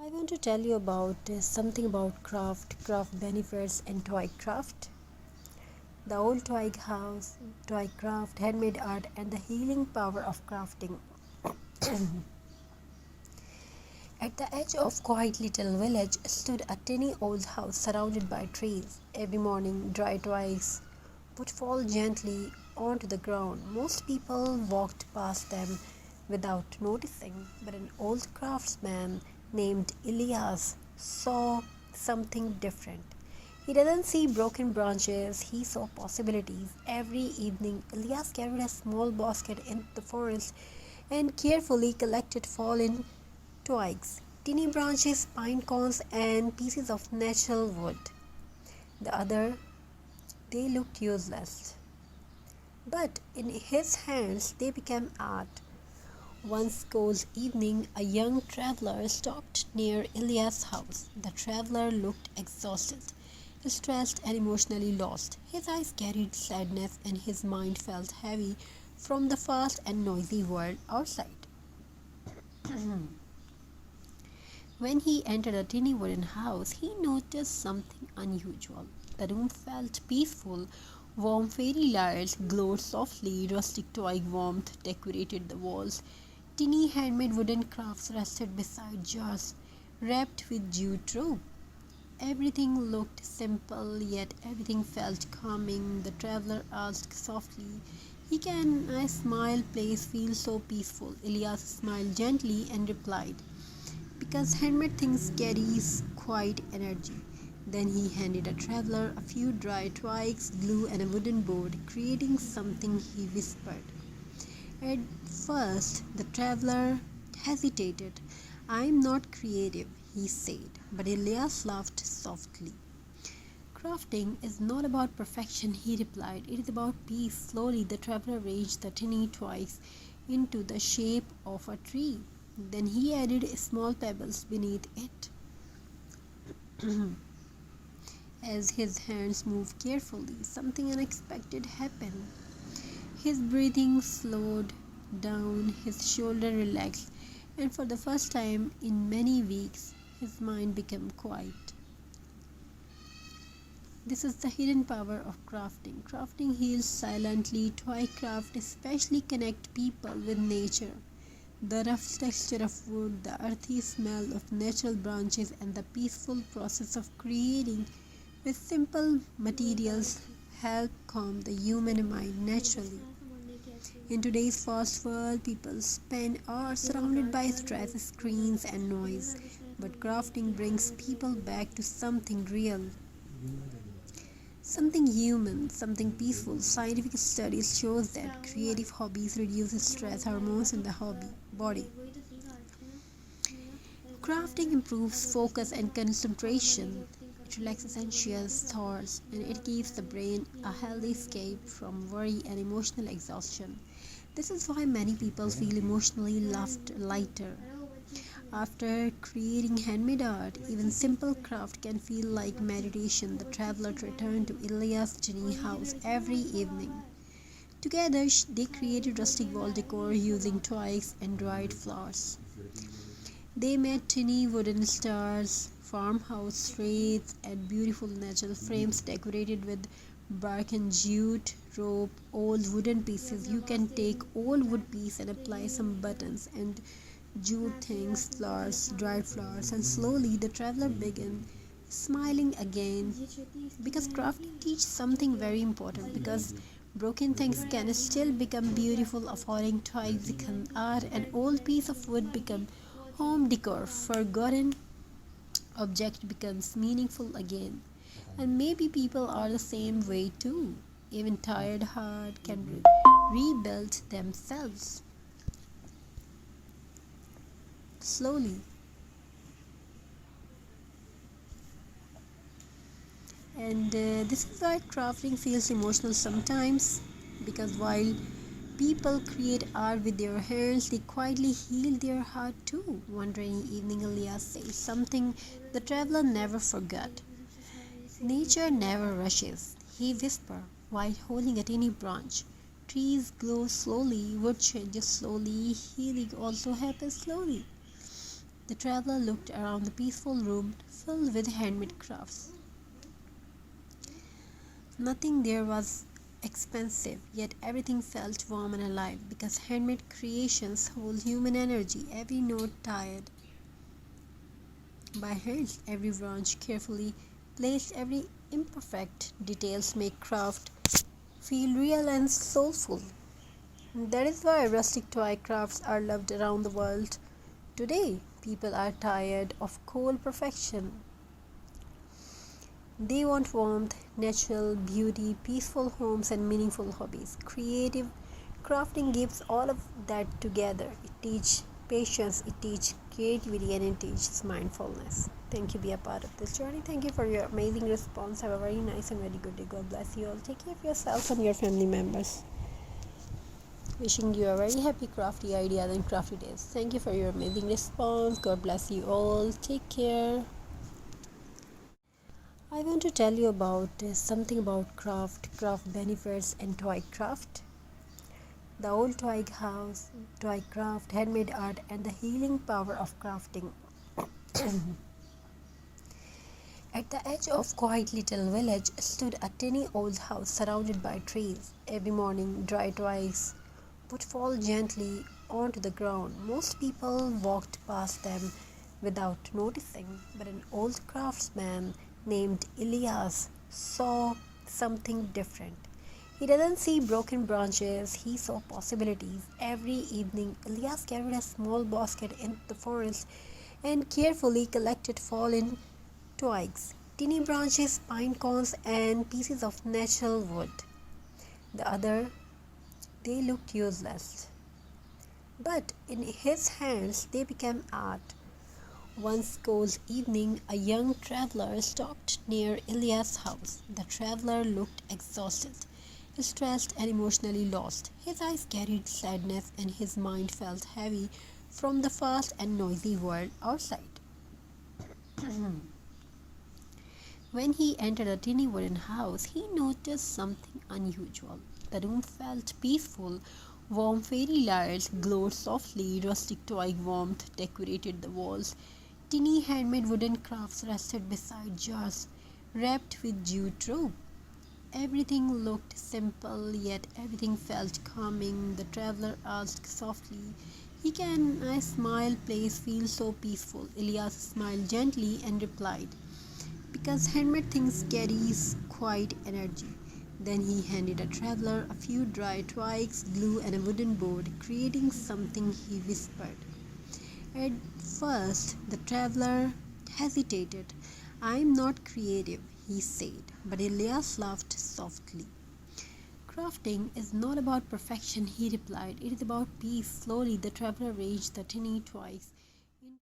I want to tell you about something about craft benefits, and toy craft. The old toy house, toy craft, handmade art, and the healing power of crafting. At the edge of quiet little village stood a tiny old house surrounded by trees. Every morning, dry twigs would fall gently onto the ground. Most people walked past them without noticing, but an old craftsman named Elias saw something different. He doesn't see broken branches, he saw possibilities. Every evening, Elias carried a small basket into the forest and carefully collected fallen twigs, tiny branches, pine cones, and pieces of natural wood. The other, they looked useless, but in his hands they became art. One cold evening, a young traveler stopped near Elias' house. The traveler looked exhausted, stressed, and emotionally lost. His eyes carried sadness, and his mind felt heavy from the fast and noisy world outside. When he entered a tiny wooden house, he noticed something unusual. The room felt peaceful. Warm fairy lights glowed softly, rustic twig warmth decorated the walls. Tiny handmade wooden crafts rested beside jars wrapped with jute rope. Everything looked simple, yet everything felt calming. The traveler asked softly, "Can a smile place feel so peaceful?" Elias smiled gently and replied, "Because handmade things carries quiet energy." Then he handed a traveler a few dry twigs, glue, and a wooden board, creating something. He whispered. At first, the traveler hesitated. "I am not creative," he said, but Elias laughed softly. "Crafting is not about perfection," he replied. "It is about peace." Slowly, the traveler arranged the tiny twigs into the shape of a tree. Then he added small pebbles beneath it. As his hands moved carefully, something unexpected happened. His breathing slowed down, his shoulder relaxed, and for the first time in many weeks, his mind became quiet. This is the hidden power of crafting. Crafting heals silently. Toy craft especially connect people with nature. The rough texture of wood, the earthy smell of natural branches, and the peaceful process of creating with simple materials help calm the human mind naturally. In today's fast world, people spend hours surrounded by stress, screens, and noise. But crafting brings people back to something real, something human, something peaceful. Scientific studies shows that creative hobbies reduce stress hormones in the body. Crafting improves focus and concentration. It relaxes anxious thoughts, and it gives the brain a healthy escape from worry and emotional exhaustion. This is why many people feel emotionally lighter after creating handmade art. Even simple craft can feel like meditation. The traveler returned to Ilias' tiny house every evening. Together, they created rustic wall decor using twigs and dried flowers. They made tiny wooden stars, farmhouse wreaths, and beautiful natural frames decorated with bark and jute rope, old wooden pieces. You can take old wood piece and apply some buttons and jute things, flowers, dried flowers, and slowly the traveler began smiling again, because crafting teaches something very important. Because broken things can still become beautiful, a falling toy become art, an old piece of wood become home decor, forgotten object becomes meaningful again. And maybe people are the same way too. Even tired heart can rebuild themselves slowly. And this is why crafting feels emotional sometimes, because while people create art with their hands, they quietly heal their heart too. One rainy evening, Elias says something the traveler never forgot. "Nature never rushes," he whispered while holding a tiny branch. "Trees glow slowly, wood changes slowly, healing also happens slowly." The traveler looked around the peaceful room filled with handmade crafts. Nothing there was expensive, yet everything felt warm and alive because handmade creations hold human energy. Every note tied by hands, every branch carefully placed, every imperfect details make craft feel real and soulful. That is why rustic toy crafts are loved around the world. Today, people are tired of cold perfection. They want warmth, natural beauty, peaceful homes, and meaningful hobbies. Creative crafting gives all of that together. It teaches patience, it teaches creativity, and it teaches mindfulness. Thank you. Be a part of this journey. Thank you for your amazing response. Have a very nice and very good day. God bless you all. Take care of yourself and your family members. Wishing you a very happy crafty ideas and crafty days. Thank you for your amazing response. God bless you all. Take care. I want to tell you about something about craft benefits, and toy craft. The old toy house, toy craft, handmade art, and the healing power of crafting. At the edge of quiet little village stood a tiny old house surrounded by trees. Every morning, dry twigs would fall gently onto the ground. Most people walked past them without noticing, but an old craftsman named Elias saw something different. He didn't see broken branches, he saw possibilities. Every evening, Elias carried a small basket into the forest and carefully collected fallen twigs, tiny branches, pine cones, and pieces of natural wood. They looked useless, but in his hands they became art. One cold evening, a young traveler stopped near Elias' house. The traveler looked exhausted, stressed, and emotionally lost. His eyes carried sadness, and his mind felt heavy from the fast and noisy world outside. When he entered a tiny wooden house, he noticed something unusual. The room felt peaceful. Warm fairy lights glowed softly, rustic toy warmth decorated the walls. Tiny handmade wooden crafts rested beside jars wrapped with jute rope. Everything looked simple, yet everything felt calming. The traveler asked softly, "Can a smile place feel so peaceful?" Elias smiled gently and replied, "Because handmade things carries quiet energy." Then he handed a traveler a few dry twigs, glue, and a wooden board, creating something. He whispered. At first, the traveler hesitated. "I am not creative," he said, but Elias laughed softly. "Crafting is not about perfection," he replied. "It is about peace." Slowly, the traveler arranged the tiny twigs